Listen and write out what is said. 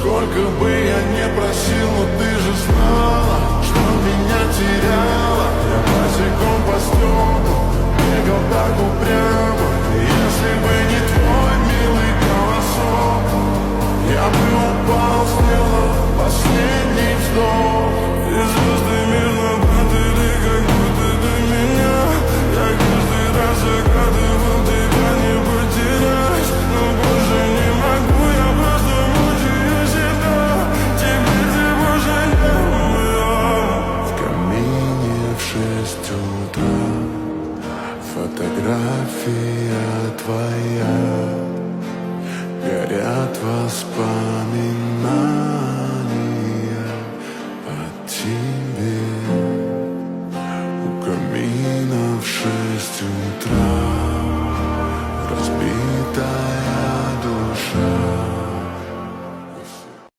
Сколько бы я не просил, но ты же знала, что меня теряла. Я босиком по стеклу бегал так упрямо. Если бы не твой милый голосок, я бы упал, сделал последний вздох. И звезды мирно падали, как будто до меня. Я каждый раз загадывал тебя не потерять, но больше не могу, я просто мучаю себя. Теперь ты больше не моя. В камине в 6 утра фотография твоя, горят воспоминания.